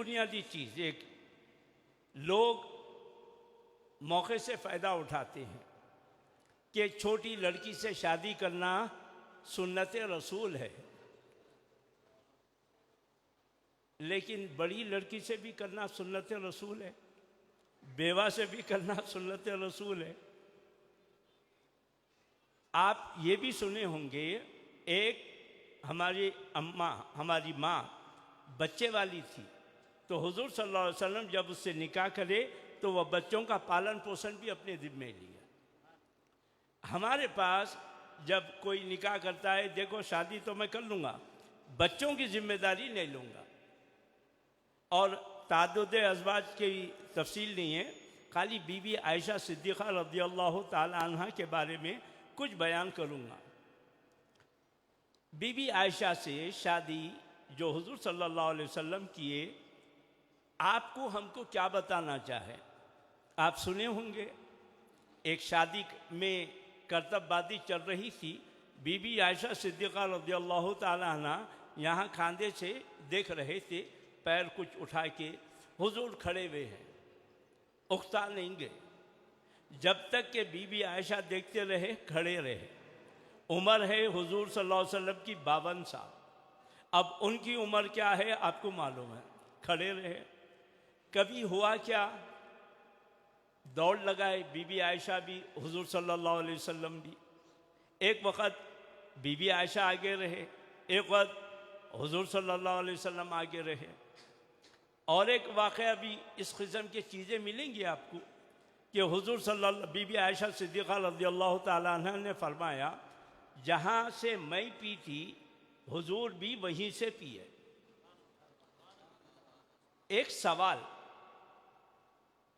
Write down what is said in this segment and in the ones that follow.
बुनियादी चीज़ एक लोग मौके से फ़ायदा उठाते हैं कि छोटी लड़की से शादी करना सुन्नत रसूल है, लेकिन बड़ी लड़की से भी करना सुन्नत रसूल है, बेवा से भी करना सुन्नत रसूल है। आप ये भी सुने होंगे, एक हमारी अम्मा, हमारी माँ बच्चे वाली थी, तो हुजूर सल्लल्लाहु अलैहि वसल्लम जब उससे निकाह करे तो वह बच्चों का पालन पोषण भी अपने जिम्मे लिया। हमारे पास जब कोई निकाह करता है, देखो शादी तो मैं कर लूँगा, बच्चों की जिम्मेदारी नहीं लूँगा। और ताद्दुद अज़वाज की तफसील नहीं है, खाली बीबी आयशा सिद्दीक़ा रज़ियल्लाहु ताला अन्हा के बारे में कुछ बयान करूँगा। बीबी आयशा से शादी जो हुजूर सल्लल्लाहु अलैहि वसल्लम किए, आपको हमको क्या बताना चाहे। आप सुने होंगे, एक शादी में करतबबादी चल रही थी, बीबी आयशा सिद्दीक़ा रज़ियल्लाहु ताला अन्हा यहाँ खांदे से देख रहे थे, पैर कुछ उठा के हुजूर खड़े हुए हैं, उकता नहीं गए, जब तक कि बीबी आयशा देखते रहे, खड़े रहे। उम्र है हुजूर सल्लल्लाहु अलैहि वसल्लम की 52 साल। अब उनकी उम्र क्या है आपको मालूम है, खड़े रहे। कभी हुआ क्या, दौड़ लगाए बीबी आयशा भी, हुजूर सल्लल्लाहु अलैहि वसल्लम भी। एक वक़्त बीबी आयशा आगे रहे, एक वक्त हुजूर सल्लल्लाहु अलैहि वसल्लम आगे रहे। और एक वाक़या भी इस किस्म की चीज़ें मिलेंगी आपको कि हुजूर सल्लल्लाहु, बीबी आयशा सिद्दीक़ा रज़ियल्लाहु ताला अन्हा ने फरमाया, जहाँ से मैं पी थी हुजूर भी वहीं से पिए। एक सवाल,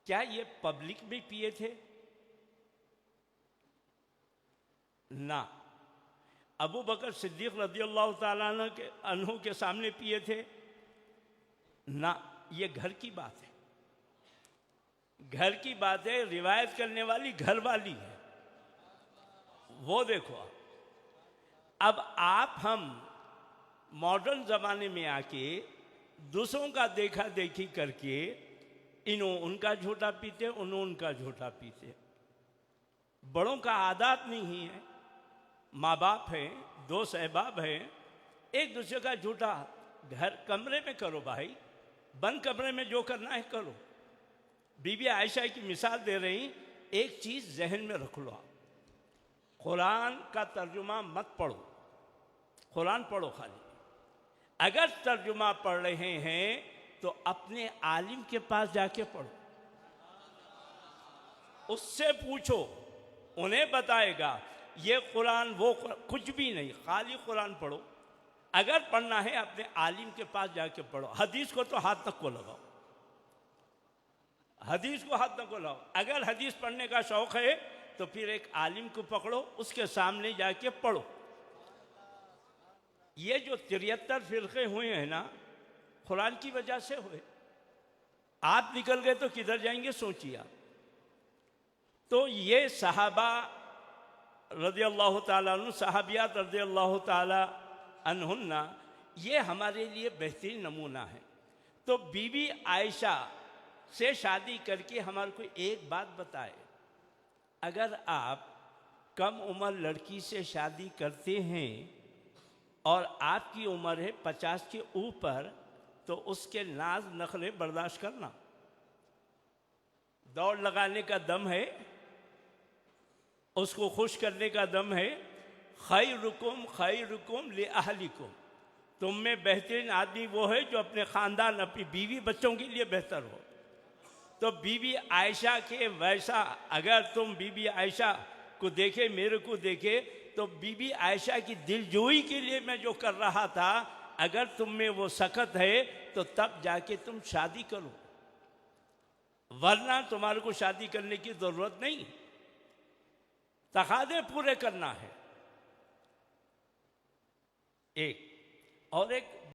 क्या ये पब्लिक में पिए थे? ना। अबू बकर सिद्दीक़ रज़ियल्लाहु ताला अन्हु के सामने पिए थे? ना। ये घर की बात है, घर की बात है, रिवायत करने वाली घर वाली है, वो देखो। अब आप हम मॉडर्न ज़माने में आके दूसरों का देखा देखी करके इन्हों उनका झूठा पीते, उन्हों उनका झूठा पीते। बड़ों का आदत नहीं है, माँ बाप हैं, दो सहबाब हैं, एक दूसरे का झूठा घर कमरे में करो भाई, बंद कमरे में जो करना है करो। बीबी आयशा की मिसाल दे रही, एक चीज़ जहन में रख लो, कुरान का तर्जुमा मत पढ़ो, कुरान पढ़ो खाली। अगर तर्जुमा पढ़ रहे हैं तो अपने आलिम के पास जाके पढ़ो, उससे पूछो, उन्हें बताएगा। ये कुरान वो कुछ भी नहीं, खाली कुरान पढ़ो। अगर पढ़ना है अपने आलिम के पास जाके पढ़ो। हदीस को तो हाथ तक को लगाओ, हदीस को हाथ तक को लगाओ। अगर हदीस पढ़ने का शौक़ है तो फिर एक आलिम को पकड़ो, उसके सामने जाके पढ़ो। ये जो 73 फ़िरक़े हुए हैं ना, कुरान की वजह से हुए। आप निकल गए तो किधर जाएंगे सोचिए आप। तो ये सहाबा रज़ियल्लाहु ताला अन्हु, सहाबियात रज़ियल्लाहु ताला अन्हुन्ना, ये हमारे लिए बेहतरीन नमूना है। तो बीबी आयशा से शादी करके हमारे को एक बात बताए, अगर आप कम उम्र लड़की से शादी करते हैं और आपकी उम्र है 50 के ऊपर, तो उसके नाज नखरे बर्दाश्त करना। दौड़ लगाने का दम है, उसको खुश करने का दम है। खैरुकुम li अहलिकुम, तुम में बेहतरीन आदमी वो है जो अपने ख़ानदान, अपनी बीवी बच्चों के लिए बेहतर हो। तो बीबी आयशा के वैसा अगर तुम बीबी आयशा को देखे, मेरे को देखे, तो बीबी आयशा की दिलजोई के लिए मैं जो कर रहा था, अगर तुम में वो सकत है तो तब जाके तुम शादी करो, वरना तुम्हारे को शादी करने की ज़रूरत नहीं। तकाज़े पूरे करना है। एक और एक